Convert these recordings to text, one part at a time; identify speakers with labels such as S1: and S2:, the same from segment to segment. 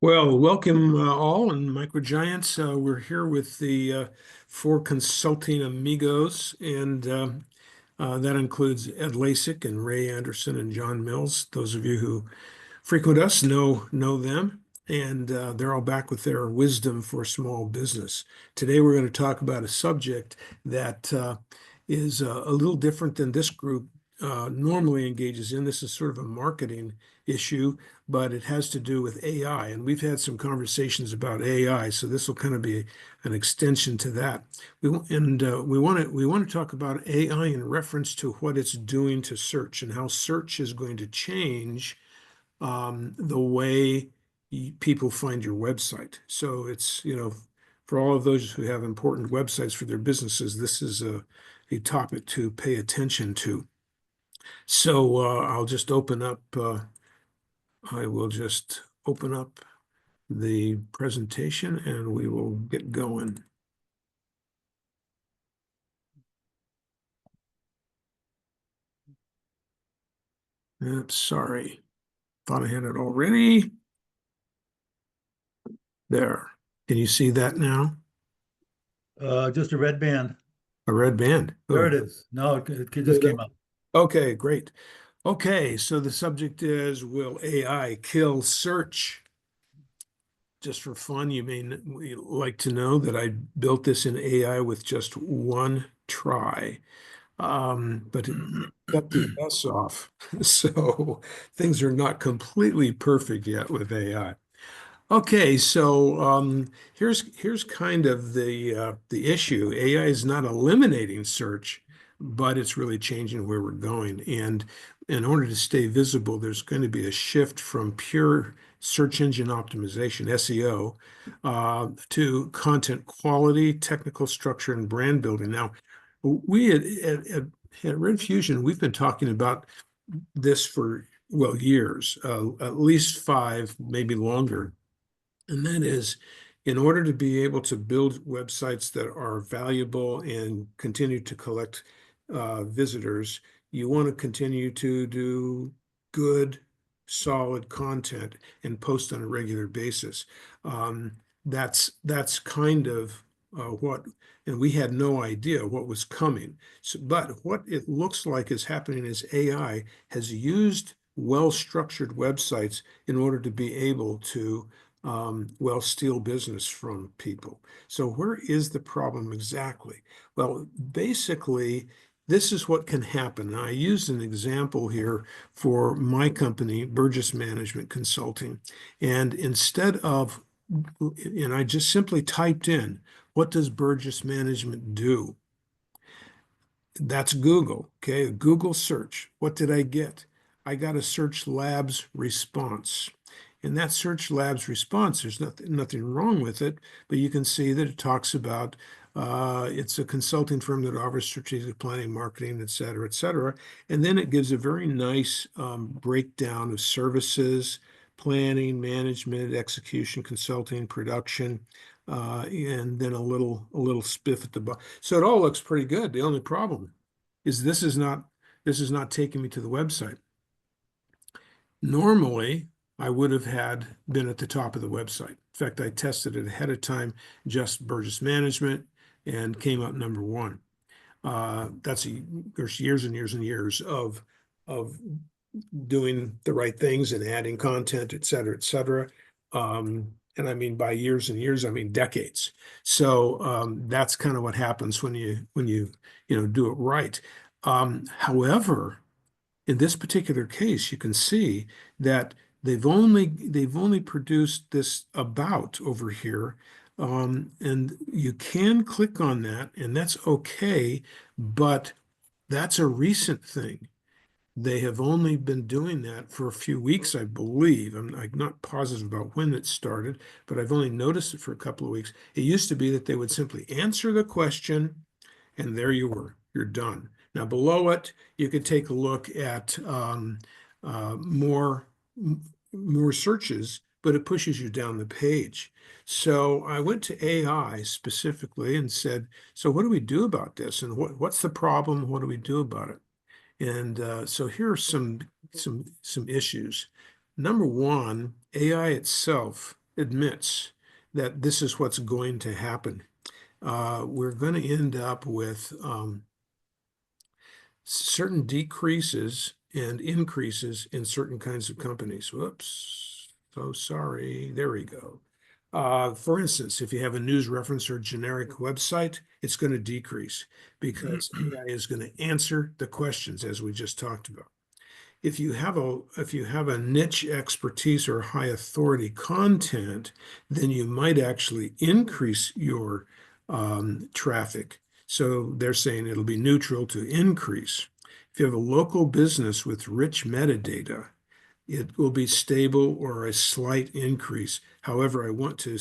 S1: Well, welcome all and MicroGiants. We're here with the four Consulting Amigos, and that includes Ed Lasik and Ray Anderson and John Mills. Those of you who frequent us know them, and they're all back with their wisdom for small business. Today, we're going to talk about a subject that is a little different than this group normally engages in. This is sort of a marketing issue, but it has to do with AI, and we've had some conversations about AI, so this will kind of be an extension to that. We want to talk about AI in reference to what it's doing to search and how search is going to change the way people find your website. So it's, for all of those who have important websites for their businesses, this is a topic to pay attention to. So I will just open up the presentation and we will get going. Oops, sorry. Thought I had it already. There. Can you see that now?
S2: Just a red band.
S1: A red band.
S2: There it
S1: Oh.
S2: is. No, it just came up.
S1: Okay, great. Okay, so the subject is, will AI kill search? Just for fun, you may like to know that I built this in AI with just one try, but it got the S off. So things are not completely perfect yet with AI. Okay, so here's kind of the issue. AI is not eliminating search, but it's really changing where we're going. And in order to stay visible, there's going to be a shift from pure search engine optimization, SEO, to content quality, technical structure, and brand building. Now, we at Red Fusion, we've been talking about this for, well, years, at least 5, maybe longer. And that is, in order to be able to build websites that are valuable and continue to collect visitors, you want to continue to do good, solid content and post on a regular basis. That's kind of what, and we had no idea what was coming. So, but what it looks like is happening is AI has used well-structured websites in order to be able to steal business from people. So where is the problem exactly? Well, basically, this is what can happen. I used an example here for my company, Burgess Management Consulting. And I just simply typed in, what does Burgess Management do? That's Google, okay? Google search. What did I get? I got a Search Labs response. In that Search Labs response, there's nothing wrong with it, but you can see that it talks about it's a consulting firm that offers strategic planning, marketing, et cetera, et cetera. And then it gives a very nice breakdown of services, planning, management, execution, consulting, production, and then a little spiff at the bottom. So it all looks pretty good. The only problem is this is not taking me to the website. Normally, I would have been at the top of the website. In fact, I tested it ahead of time, just Burgess Management, and came up number 1. There's years and years and years of doing the right things and adding content, et cetera, et cetera. And I mean, by years and years, I mean decades. So that's kind of what happens when you do it right. However, in this particular case, you can see that they've only produced this about over here, and you can click on that, and that's okay, but that's a recent thing. They have only been doing that for a few weeks, I believe. I'm not positive about when it started, but I've only noticed it for a couple of weeks. It used to be that they would simply answer the question, and there you were, you're done. Now below it, you could take a look at more searches, but it pushes you down the page. So I went to AI specifically and said, so what do we do about this? And what's the problem? What do we do about it? And so here are some issues. Number one, AI itself admits that this is what's going to happen. We're going to end up with certain decreases and increases in certain kinds of companies. Whoops, so sorry. There we go. For instance, if you have a news reference or generic website, it's going to decrease because AI is going to answer the questions as we just talked about. If you have a niche expertise or high authority content, then you might actually increase your traffic. So they're saying it'll be neutral to increase. If you have a local business with rich metadata, it will be stable or a slight increase. However, I want to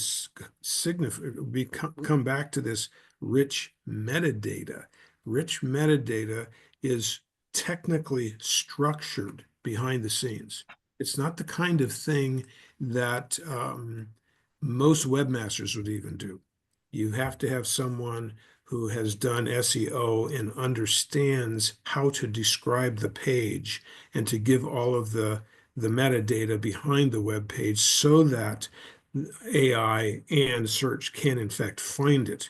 S1: come back to this rich metadata. Rich metadata is technically structured behind the scenes. It's not the kind of thing that most webmasters would even do. You have to have someone who has done SEO and understands how to describe the page and to give all of the metadata behind the web page so that AI and search can in fact find it.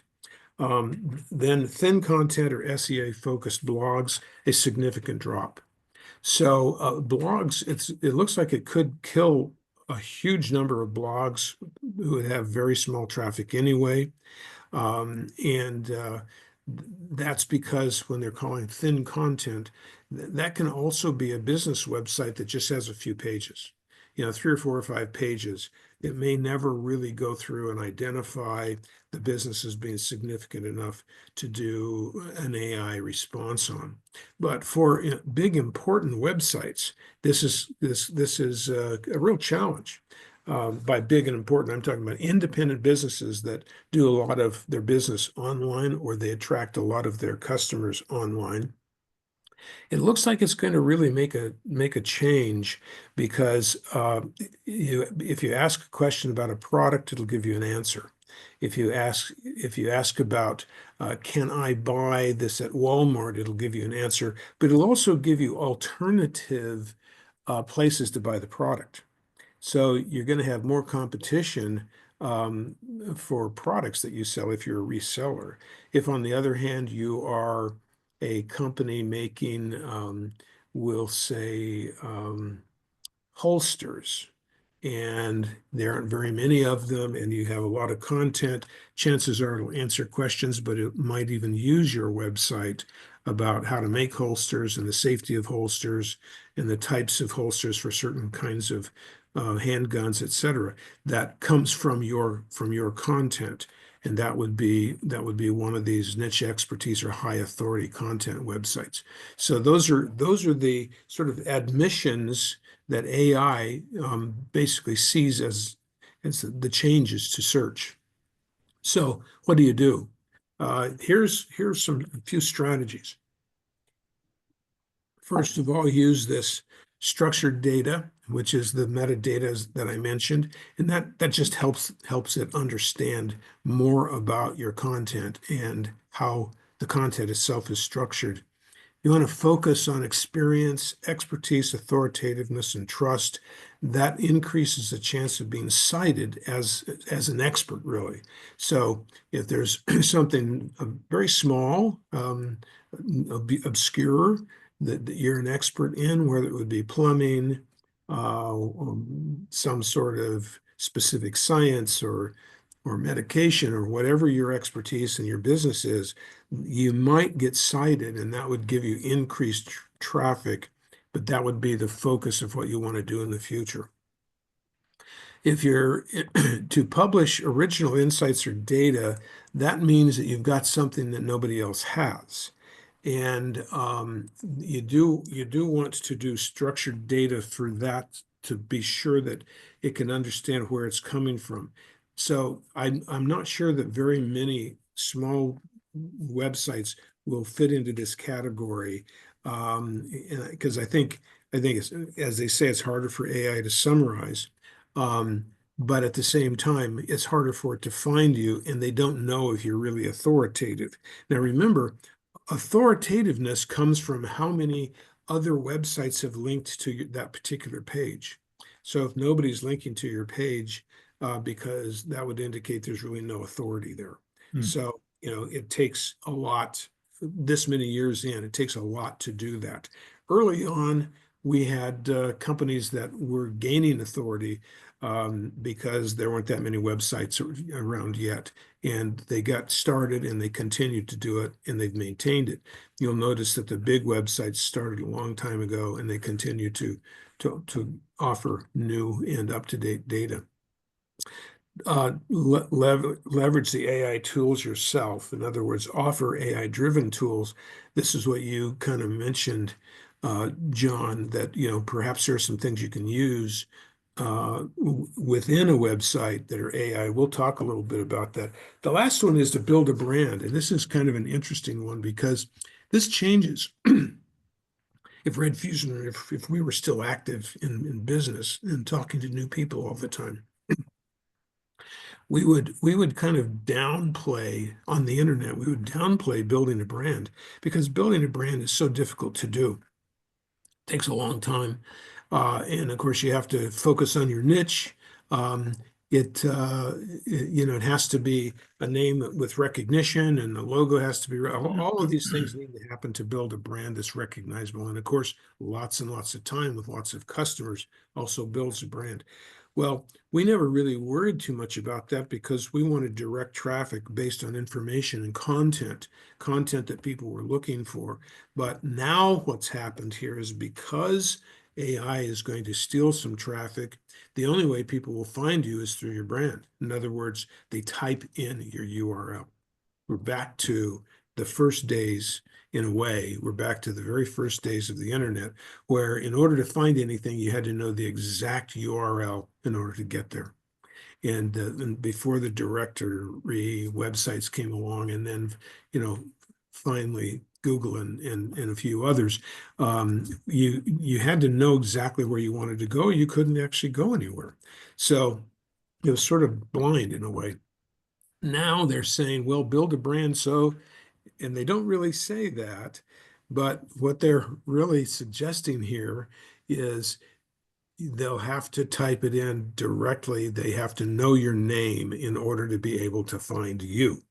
S1: Then thin content or SEA focused blogs, a significant drop. So blogs, it looks like it could kill a huge number of blogs who would have very small traffic anyway. And that's because when they're calling thin content, that can also be a business website that just has a few pages, 3 or 4 or 5 pages. It may never really go through and identify the business as being significant enough to do an AI response on. But for big important websites, this is a real challenge. By big and important, I'm talking about independent businesses that do a lot of their business online, or they attract a lot of their customers online. It looks like it's going to really make a change because if you ask a question about a product, it'll give you an answer. If you ask about can I buy this at Walmart, it'll give you an answer, but it'll also give you alternative places to buy the product. So you're going to have more competition for products that you sell if you're a reseller. If, on the other hand, you are a company making, we'll say, holsters, and there aren't very many of them, and you have a lot of content, chances are it'll answer questions, but it might even use your website about how to make holsters and the safety of holsters and the types of holsters for certain kinds of handguns, etc. That comes from your content, and that would be one of these niche expertise or high authority content websites. So those are the sort of admissions that AI basically sees as the changes to search. So what do you do? Here's a few strategies. First of all, use this structured data, which is the metadata that I mentioned, and that just helps it understand more about your content and how the content itself is structured. You want to focus on experience, expertise, authoritativeness, and trust. That increases the chance of being cited as an expert, really. So if there's something very small, obscure, that you're an expert in, whether it would be plumbing, some sort of specific science or medication or whatever your expertise in your business is, you might get cited, and that would give you increased traffic, but that would be the focus of what you want to do in the future. If you're to publish original insights or data, that means that you've got something that nobody else has. And you do want to do structured data through that to be sure that it can understand where it's coming from. So I'm not sure that very many small websites will fit into this category because I think it's, as they say, it's harder for AI to summarize. But at the same time, it's harder for it to find you, and they don't know if you're really authoritative. Now, remember, authoritativeness comes from how many other websites have linked to that particular page. So if nobody's linking to your page, because that would indicate there's really no authority there.
S2: Hmm.
S1: So, it takes a lot, this many years in, it takes a lot to do that. Early on, we had companies that were gaining authority because there weren't that many websites around yet. And they got started and they continued to do it and they've maintained it. You'll notice that the big websites started a long time ago and they continue to offer new and up-to-date data. Leverage the AI tools yourself. In other words, offer AI-driven tools. This is what you kind of mentioned, John, that perhaps there are some things you can use within a website that are AI. We'll talk a little bit about that. The last one is to build a brand, and this is kind of an interesting one because this changes. If Red Fusion, if we were still active in business and talking to new people all the time, we would kind of downplay on the internet. We would downplay building a brand because building a brand is so difficult to do. It takes a long time, and of course you have to focus on your niche. Um, it has to be a name with recognition, and the logo has to be. All of these things need to happen to build a brand that's recognizable, and of course, lots and lots of time with lots of customers also builds a brand. Well, we never really worried too much about that because we wanted direct traffic based on information and content that people were looking for. But now what's happened here is because AI is going to steal some traffic, the only way people will find you is through your brand. In other words, they type in your URL. We're back to the first days, in a way, we're back to the very first days of the internet, where in order to find anything, you had to know the exact URL in order to get there. And before the directory websites came along, and then, finally Google and a few others, you had to know exactly where you wanted to go. You couldn't actually go anywhere. So it was sort of blind in a way. Now they're saying, well, build a brand and they don't really say that, but what they're really suggesting here is they'll have to type it in directly. They have to know your name in order to be able to find you.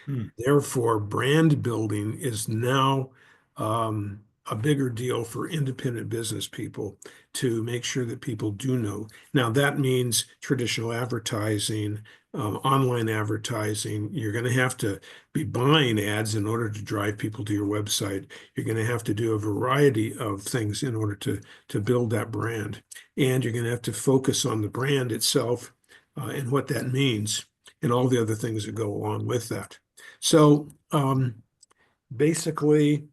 S2: Hmm.
S1: Therefore, brand building is now a bigger deal for independent business people to make sure that people do know. Now, that means traditional advertising, online advertising. You're going to have to be buying ads in order to drive people to your website. You're going to have to do a variety of things in order to build that brand. And you're going to have to focus on the brand itself and what that means and all the other things that go along with that. So basically,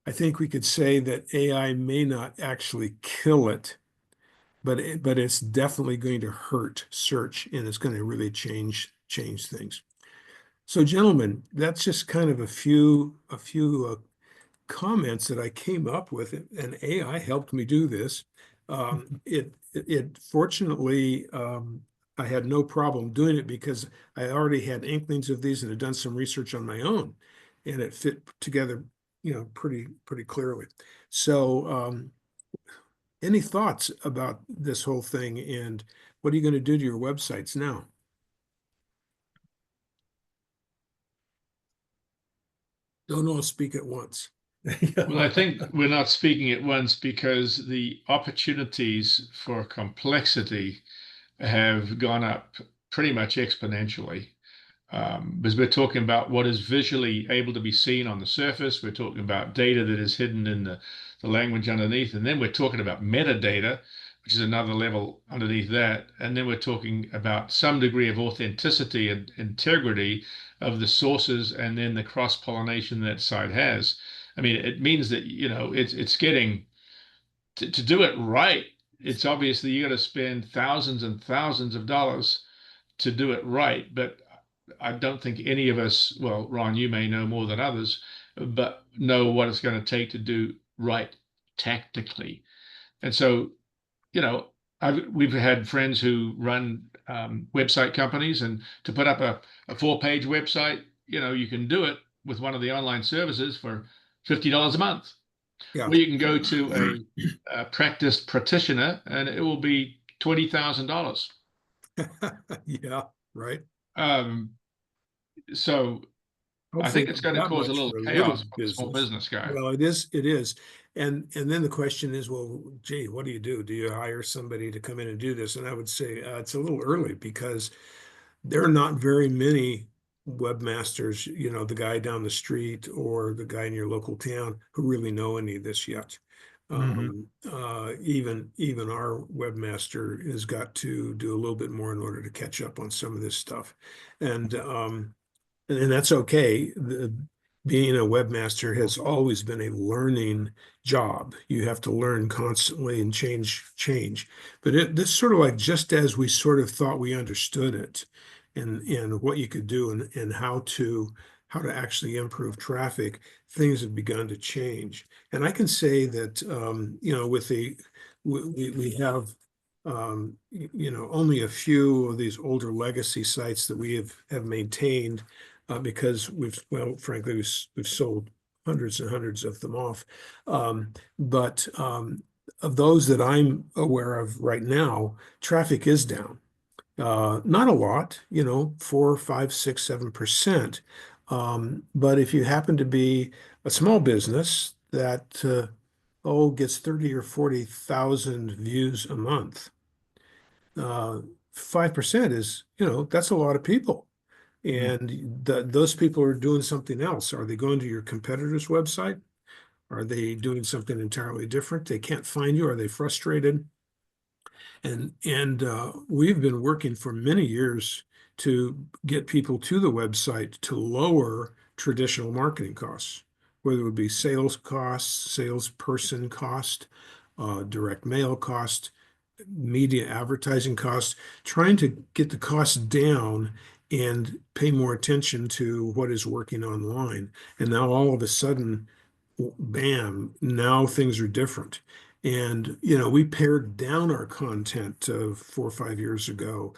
S1: I think we could say that AI may not actually kill it, but it's definitely going to hurt search, and it's going to really change things. So, gentlemen, that's just kind of a few comments that I came up with, and AI helped me do this. It fortunately, I had no problem doing it because I already had inklings of these and had done some research on my own, and it fit together, pretty clearly. So, any thoughts about this whole thing, and what are you going to do to your websites now? Don't all speak at once.
S3: Well, I think we're not speaking at once because the opportunities for complexity have gone up pretty much exponentially. Because we're talking about what is visually able to be seen on the surface. We're talking about data that is hidden in the language underneath. And then we're talking about metadata, which is another level underneath that. And then we're talking about some degree of authenticity and integrity of the sources and then the cross-pollination that site has. I mean, it means that, it's getting to do it right. It's obviously you got to spend thousands and thousands of dollars to do it right. But I don't think any of us, well, Ron, you may know more than others, but know what it's going to take to do right tactically. And so, you know, we've had friends who run website companies, and to put up a 4-page website, you can do it with one of the online services for $50 a month.
S1: Yeah.
S3: Or you can go to a practiced practitioner and it will be $20,000.
S1: Yeah, right.
S3: Um, so I
S1: Hopefully
S3: think it's
S1: not
S3: going to
S1: that
S3: cause a
S1: much
S3: little
S1: for a little
S3: chaos for the small
S1: business.
S3: business guy.
S1: Well, it is. And then the question is, well, gee, what do you do? Do you hire somebody to come in and do this? And I would say it's a little early because there are not very many webmasters, the guy down the street or the guy in your local town who really know any of this yet. Even our webmaster has got to do a little bit more in order to catch up on some of this stuff. And that's okay. Being a webmaster has always been a learning job. You have to learn constantly and change. But this sort of like just as we sort of thought we understood it, and what you could do and how to actually improve traffic, things have begun to change. And I can say that with we have only a few of these older legacy sites that we have maintained because frankly, we've sold hundreds and hundreds of them off. But of those that I'm aware of right now, traffic is down. Not a lot, 4, 5, 6, 7%. But if you happen to be a small business that gets 30 or 40,000 views a month, 5% is, that's a lot of people. And those people are doing something else. Are they going to your competitor's website? Are they doing something entirely different? They can't find you. Are they frustrated? And we've been working for many years to get people to the website to lower traditional marketing costs, whether it would be sales costs, salesperson cost, direct mail cost, media advertising costs, trying to get the costs down and pay more attention to what is working online. And now all of a sudden, bam, now things are different. And, we pared down our content 4 or 5 years ago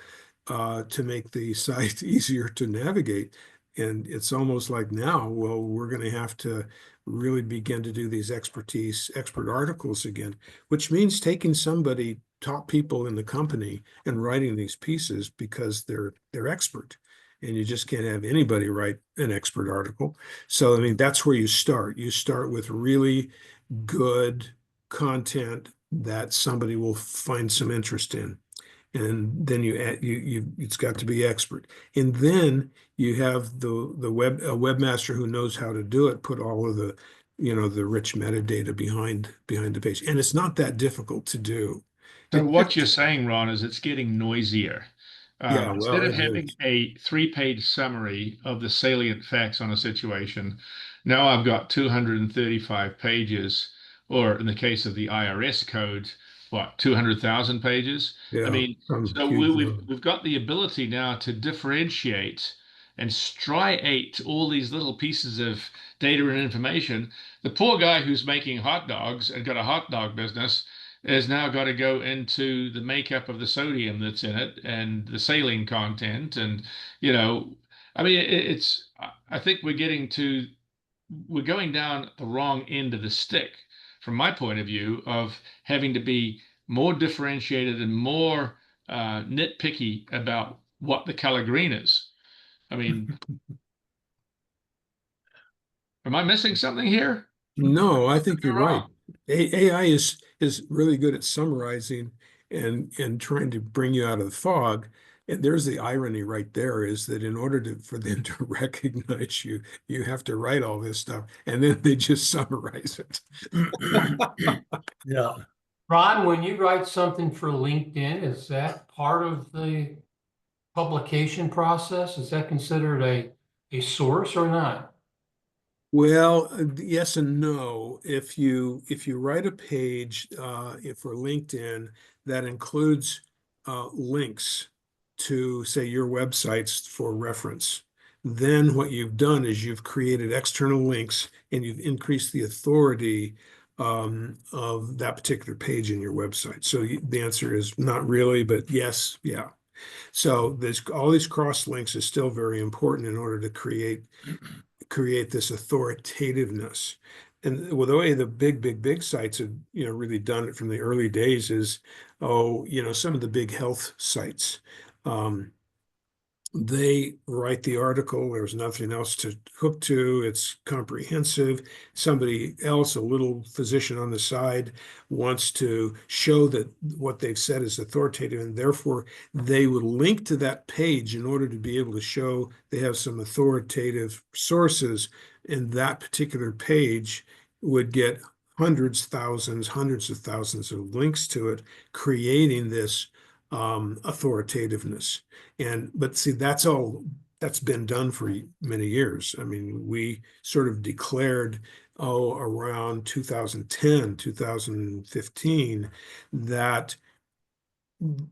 S1: to make the site easier to navigate. And it's almost like now, well, we're going to have to really begin to do these expert articles again, which means taking somebody, top people in the company, and writing these pieces because they're expert. And you just can't have anybody write an expert article. So, I mean, that's where you start. You start with really good content that somebody will find some interest in. And then you add, it's got to be expert. And then you have a webmaster who knows how to do it, put all of the rich metadata behind the page. And it's not that difficult to do.
S3: So what you're saying, Ron, is it's getting noisier.
S1: Yeah,
S3: Instead
S1: well,
S3: of
S1: it
S3: having
S1: is.
S3: a three-page summary of the salient facts on a situation, now I've got 235 pages, or in the case of the IRS code, what, 200,000 pages? I
S1: Yeah,
S3: mean,
S1: some
S3: so
S1: huge
S3: we've got the ability now to differentiate and striate all these little pieces of data and information. The poor guy who's making hot dogs and got a hot dog business has now got to go into the makeup of the sodium that's in it and the saline content. And, I mean, I think we're going down the wrong end of the stick from my point of view of having to be more differentiated and more nitpicky about what the color green is. I mean, am I missing something here?
S1: No, I think you're
S3: Am I
S1: right.
S3: wrong?
S1: AI is really good at summarizing and trying to bring you out of the fog. And there's the irony right there is that in order for them to recognize you, you have to write all this stuff and then they just summarize it.
S2: Yeah.
S4: Ron, when you write something for LinkedIn, is that part of the publication process? Is that considered a source or not?
S1: Well, yes and no. If you write a page for LinkedIn that includes links to, say, your websites for reference, then what you've done is you've created external links and you've increased the authority of that particular page in your website. So the answer is not really, but yes, yeah. So there's all these cross links is still very important in order to create this authoritativeness. and well, the way the big sites have, really done it from the early days is, some of the big health sites. They write the article. There's nothing else to hook to. It's comprehensive. Somebody else, a little physician on the side, wants to show that what they've said is authoritative, and therefore they would link to that page in order to be able to show they have some authoritative sources, and that particular page would get hundreds of thousands of links to it, creating this authoritativeness. But see, that's been done for many years. I mean, we sort of declared, around 2010, 2015, that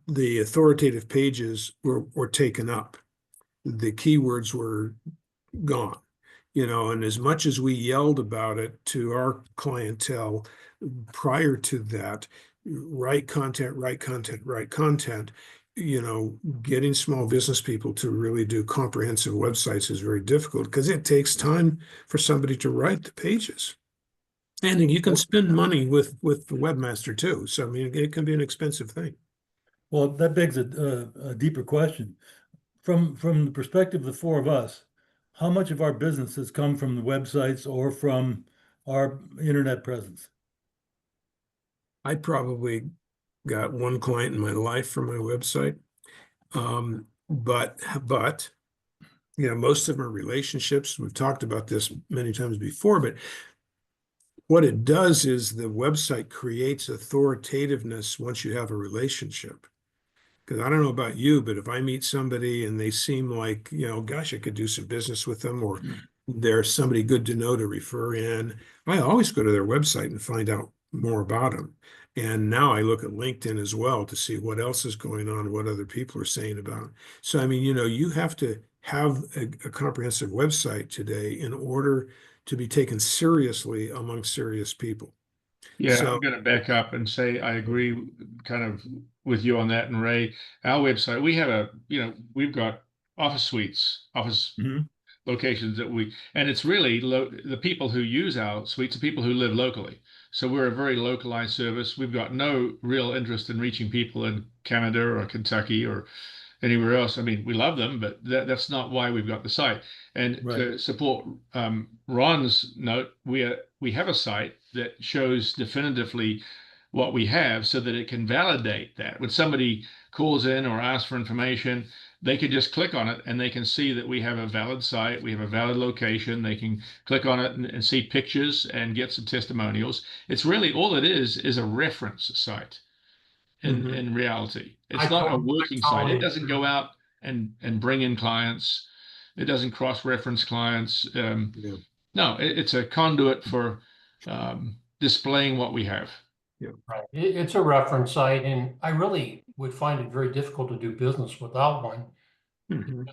S1: the authoritative pages were taken up. The keywords were gone. And as much as we yelled about it to our clientele prior to that, write content, getting small business people to really do comprehensive websites is very difficult because it takes time for somebody to write the pages. And you can spend money with the webmaster too. So, I mean, it can be an expensive thing.
S2: Well, that begs a deeper question. From the perspective of the four of us, how much of our business has come from the websites or from our internet presence?
S1: I probably got one client in my life from my website. But most of them are relationships. We've talked about this many times before, but what it does is the website creates authoritativeness once you have a relationship. Because I don't know about you, but if I meet somebody and they seem like, gosh, I could do some business with them, or they're somebody good to know to refer in, I always go to their website and find out more about them. And now I look at LinkedIn as well to see what else is going on, what other people are saying about it. So, I mean, you have to have a comprehensive website today in order to be taken seriously among serious people.
S3: Yeah,
S1: So,
S3: I'm going to back up and say I agree kind of with you on that. And Ray, our website, we have we've got office suites, office locations and it's really the people who use our suites are people who live locally. So we're a very localized service. We've got no real interest in reaching people in Canada or Kentucky or anywhere else. I mean, we love them, but that's not why we've got the site. And
S2: Right.
S3: to support Ron's note, we have a site that shows definitively what we have so that it can validate that. When somebody calls in or asks for information, they can just click on it and they can see that we have a valid site, we have a valid location. They can click on it and see pictures and get some testimonials. It's really all it is a reference site in reality. It's not a working site. It doesn't go out and bring in clients. It doesn't cross-reference clients. No, it's a conduit for displaying what we have.
S4: Right. It's a reference site, and I really would find it very difficult to do business without one. People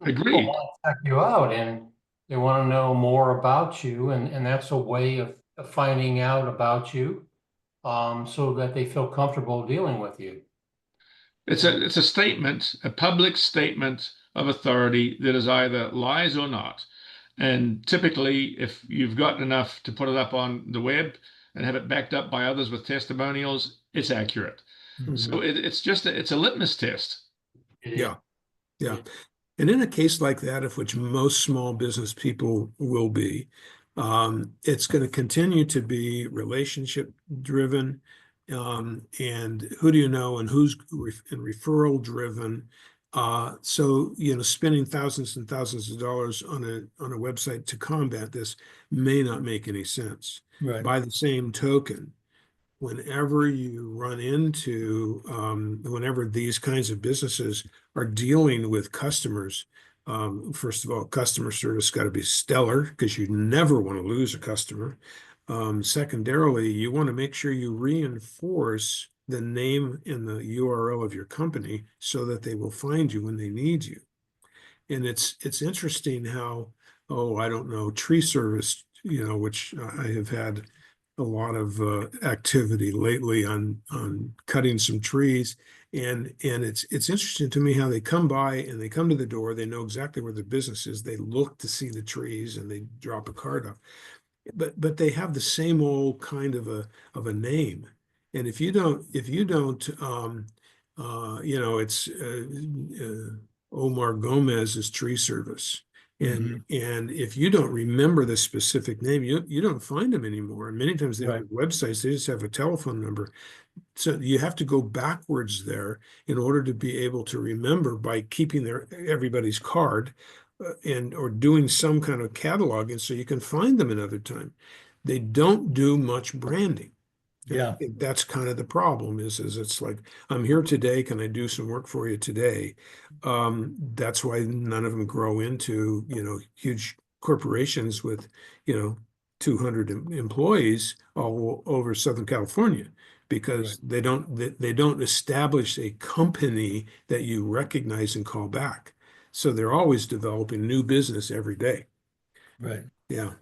S3: Agreed.
S4: want to check you out and they want to know more about you, and that's a way of finding out about you, so that they feel comfortable dealing with you.
S3: It's a statement, a public statement of authority that is either lies or not. And typically, if you've got enough to put it up on the web and have it backed up by others with testimonials, it's accurate. So it's a litmus test.
S1: Yeah. And in a case like that, of which most small business people will be, it's going to continue to be relationship driven, and who do you know and who's referral driven. So, spending thousands and thousands of dollars on a website to combat this may not make any sense.
S2: Right.
S1: By the same token, whenever you run into, whenever these kinds of businesses are dealing with customers, first of all, customer service got to be stellar because you never want to lose a customer. Secondarily, you want to make sure you reinforce the name and the URL of your company so that they will find you when they need you. And it's interesting how, I don't know, tree service, which I have had a lot of activity lately on cutting some trees, and it's interesting to me how they come by and they come to the door. They know exactly where the business is. They look to see the trees and they drop a card off. but they have the same old kind of a name. And if you don't, it's Omar Gomez's tree service. And if you don't remember the specific name, you don't find them anymore. And many times they don't have websites, they just have a telephone number. So you have to go backwards there in order to be able to remember by keeping everybody's card or doing some kind of cataloging so you can find them another time. They don't do much branding. And I think that's kind of the problem is it's like, I'm here today. Can I do some work for you today? That's why none of them grow into, huge corporations with, 200 employees all over Southern California, because they don't establish a company that you recognize and call back. So they're always developing new business every day.
S2: Right.
S1: Yeah.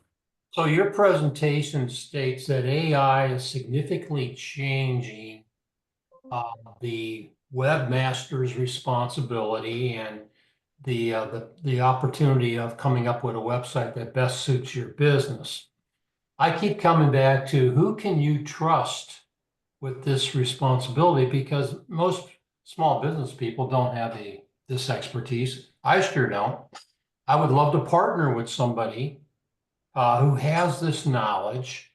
S4: So your presentation states that AI is significantly changing the webmaster's responsibility and the opportunity of coming up with a website that best suits your business. I keep coming back to who can you trust with this responsibility, because most small business people don't have this expertise. I sure don't. I would love to partner with somebody who has this knowledge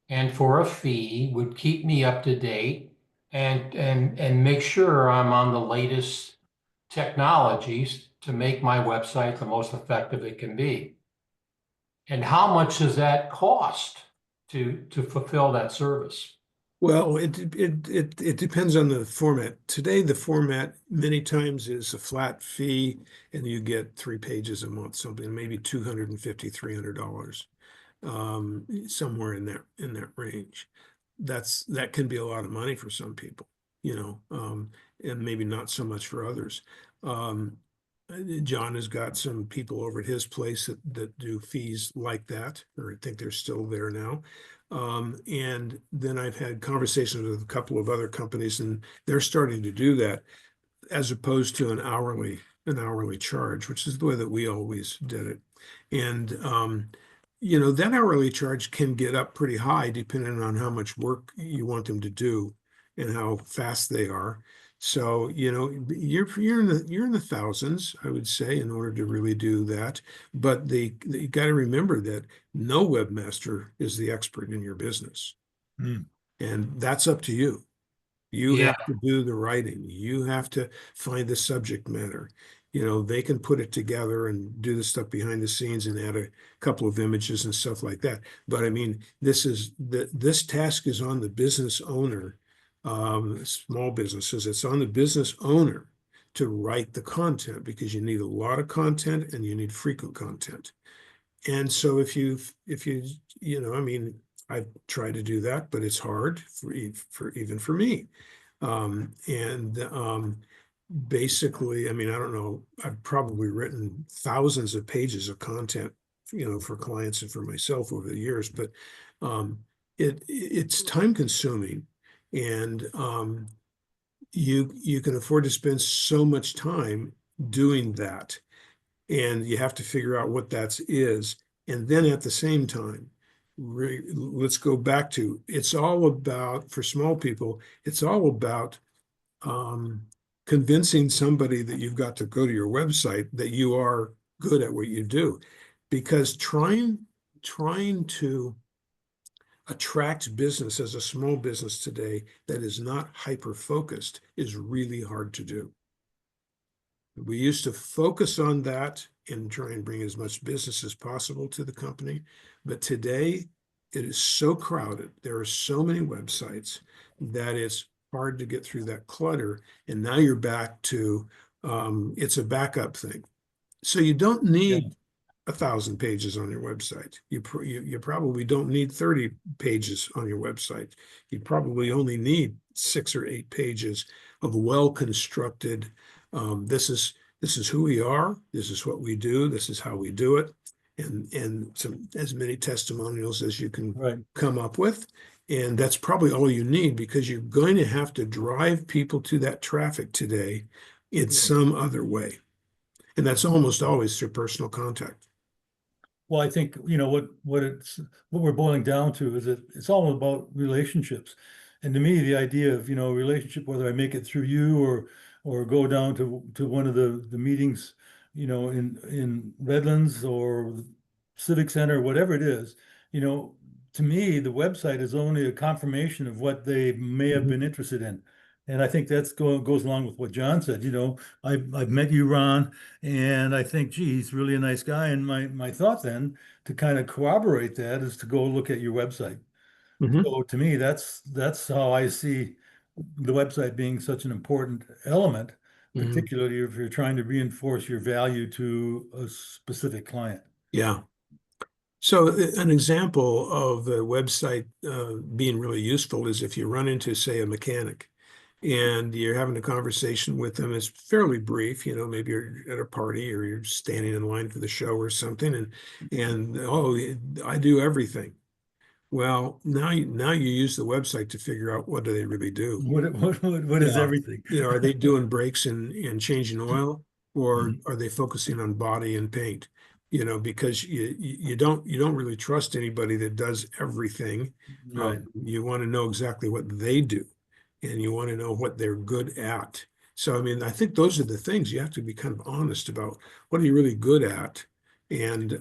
S4: and for a fee would keep me up to date and make sure I'm on the latest technologies to make my website the most effective it can be. And how much does that cost to fulfill that service?
S1: Well, it depends on the format. Today, the format many times is a flat fee, and you get 3 pages a month, something maybe $250, $300, somewhere in that range. That can be a lot of money for some people, and maybe not so much for others. John has got some people over at his place that do fees like that, or I think they're still there now. And then I've had conversations with a couple of other companies, and they're starting to do that as opposed to an hourly charge, which is the way that we always did it. And that hourly charge can get up pretty high depending on how much work you want them to do and how fast they are. So, you're in the thousands, I would say, in order to really do that. But you got to remember that no webmaster is the expert in your business. And that's up to you. You have to do the writing. You have to find the subject matter. They can put it together and do the stuff behind the scenes and add a couple of images and stuff like that. But I mean, this task is on the business owner. Small businesses, it's on the business owner to write the content, because you need a lot of content and you need frequent content. And so if you I mean, I've tried to do that, but it's hard even for me. Basically, I mean, I don't know, I've probably written thousands of pages of content, for clients and for myself over the years, but it's time consuming. And you can afford to spend so much time doing that, and you have to figure out what that is. And then at the same time, let's go back to, it's all about, for small people, it's all about convincing somebody that you've got to go to your website, that you are good at what you do, because trying to attract business as a small business today that is not hyper-focused is really hard to do. We used to focus on that and try and bring as much business as possible to the company. But today, it is so crowded. There are so many websites that it's hard to get through that clutter. And now you're back to, it's a backup thing. So you don't need 1,000 pages on your website. You probably don't need 30 pages on your website. You probably only need 6 or 8 pages of well-constructed, this is who we are, this is what we do, this is how we do it, and as many testimonials as you can come up with. And that's probably all you need, because you're going to have to drive people to that traffic today in some other way. And that's almost always through personal contact.
S2: Well, I think, what we're boiling down to is that it's all about relationships. And to me, the idea of, relationship, whether I make it through you or go down to one of the meetings, in Redlands or the Civic Center, whatever it is, to me, the website is only a confirmation of what they may have been interested in. And I think goes along with what John said. I've met you, Ron, and I think, gee, he's really a nice guy. And my thought then to kind of corroborate that is to go look at your website.
S1: Mhm.
S2: So to me, that's how I see the website being such an important element,
S1: Mhm.
S2: particularly if you're trying to reinforce your value to a specific client.
S1: Yeah. So an example of the website being really useful is if you run into, say, a mechanic and you're having a conversation with them. It's fairly brief, maybe you're at a party or you're standing in line for the show or something, and oh, I do everything. Well, now you use the website to figure out what do they really do.
S2: What is
S1: Yeah.
S2: everything?
S1: Are they doing brakes and changing oil, or
S2: Mhm.
S1: are they focusing on body and paint? Because you don't really trust anybody that does everything.
S2: Right.
S1: You want to know exactly what they do, and you want to know what they're good at. So, I mean, I think those are the things you have to be kind of honest about. What are you really good at, and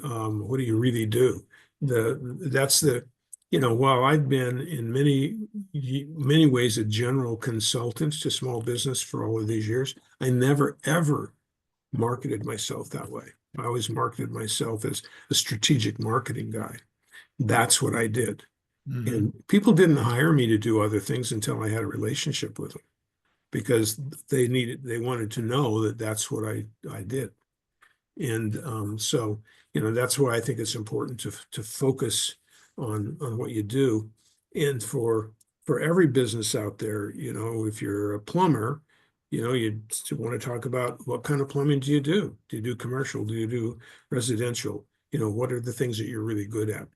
S1: what do you really do? That's the while I've been in many ways a general consultant to small business for all of these years, I never ever marketed myself that way. I always marketed myself as a strategic marketing guy. That's what I did.
S2: Mhm.
S1: And people didn't hire me to do other things until I had a relationship with them because they wanted to know that that's what I did. And so, that's why I think it's important to focus on what you do. And for every business out there, if you're a plumber, you want to talk about what kind of plumbing do you do? Do you do commercial? Do you do residential? What are the things that you're really good at?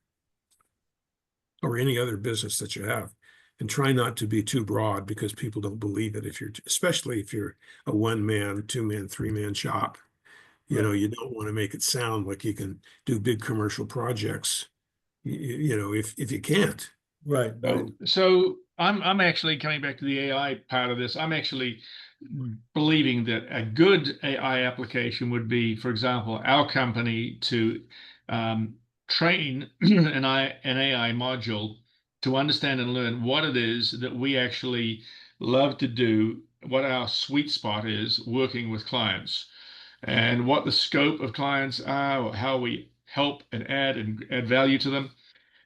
S1: Or any other business that you have. And try not to be too broad because people don't believe it especially if you're a one-man, two-man, three-man shop. You don't want to make it sound like you can do big commercial projects, if you can't.
S2: Right.
S3: So I'm actually coming back to the AI part of this. I'm actually believing that a good AI application would be, for example, our company to train an AI module to understand and learn what it is that we actually love to do, what our sweet spot is working with clients, and what the scope of clients are, or how we help and add value to them.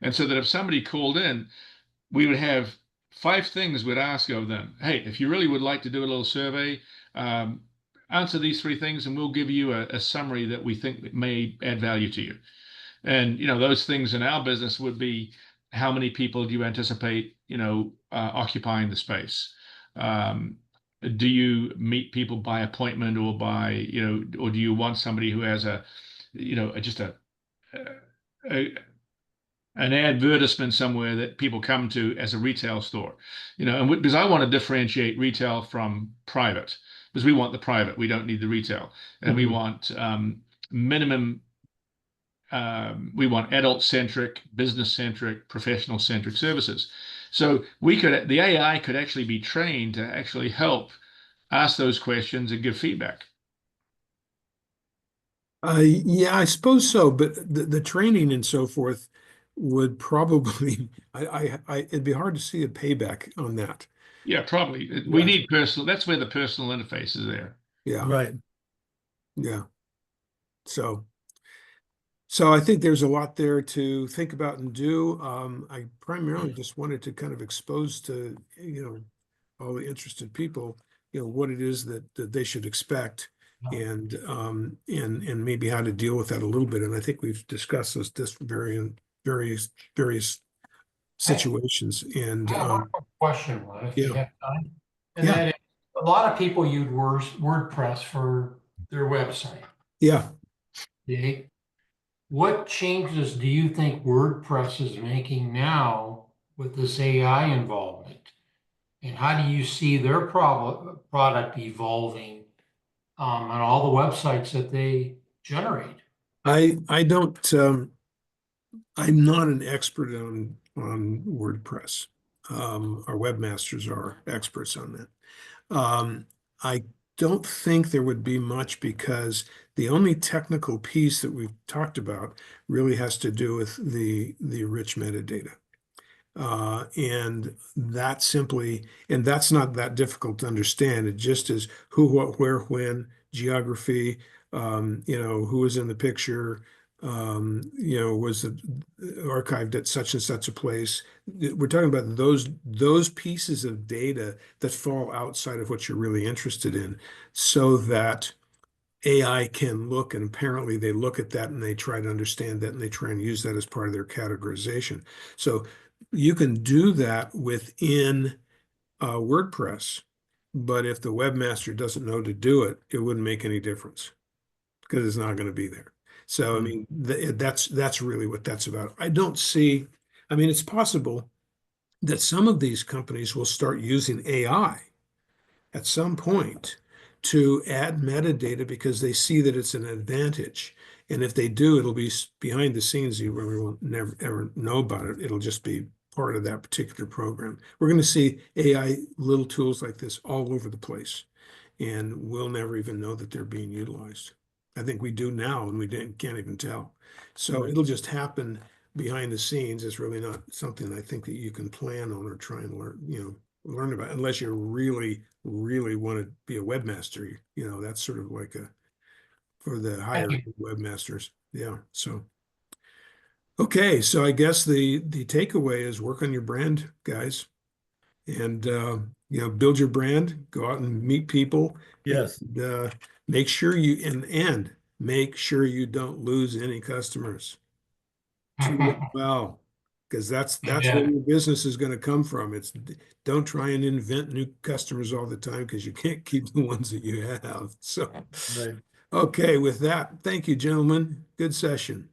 S3: And so that if somebody called in, we would have 5 things we'd ask of them. Hey, if you really would like to do a little survey, um, answer these 3 things, and we'll give you a summary that we think may add value to you. And those things in our business would be, how many people do you anticipate occupying the space? Do you meet people by appointment or or do you want somebody who has just an advertisement somewhere that people come to as a retail store, and because I want to differentiate retail from private, because we want the private, we don't need the retail, and we want minimum, we want adult-centric, business-centric, professional-centric services. So the AI could actually be trained to actually help ask those questions and give feedback.
S1: Yeah, I suppose so, but the training and so forth would probably, it'd be hard to see a payback on that.
S3: Yeah, probably. We
S1: Yeah.
S3: need personal. That's where the personal interface is there.
S1: Yeah,
S2: Right.
S1: yeah. So I think there's a lot there to think about and do. I primarily just wanted to kind of expose to, all the interested people, what it is that they should expect and maybe how to deal with that a little bit. And I think we've discussed this various situations. And
S4: I have one quick question, Ron, if you
S1: yeah,
S4: have time. And
S1: yeah,
S4: that is, a lot of people use WordPress for their website.
S1: yeah.
S4: Okay? What changes do you think WordPress is making now with this AI involvement? And how do you see their product evolving on all the websites that they generate?
S1: I don't I'm not an expert on WordPress. Our webmasters are experts on that. I don't think there would be much because the only technical piece that we've talked about really has to do with the rich metadata. And that's not that difficult to understand. It just is who, what, where, when, geography, who was in the picture, was it archived at such and such a place. We're talking about those pieces of data that fall outside of what you're really interested in, so that AI can look, and apparently they look at that and they try to understand that and they try and use that as part of their categorization. So you can do that within WordPress, but if the webmaster doesn't know to do it, it wouldn't make any difference because it's not going to be there. So, I mean, that's really what that's about. I don't see, I mean, it's possible that some of these companies will start using AI at some point to add metadata because they see that it's an advantage. And if they do, it'll be behind the scenes. You really won't never ever know about it. It'll just be part of that particular program. We're going to see AI little tools like this all over the place, and we'll never even know that they're being utilized. I think we do now, and we can't even tell. So
S2: Right.
S1: it'll just happen behind the scenes. It's really not something I think that you can plan on or try and learn about, unless you really, really want to be a webmaster. That's sort of like for the higher webmasters. Yeah. So, okay. So I guess the takeaway is work on your brand, guys, and build your brand, go out and meet people.
S2: Yes.
S1: And, make sure and make sure you don't lose any customers. Well, because that's where
S4: Yeah.
S1: your business is going to come from. Don't try and invent new customers all the time because you can't keep the ones that you have. So,
S2: Right.
S1: okay, with that, thank you, gentlemen. Good session.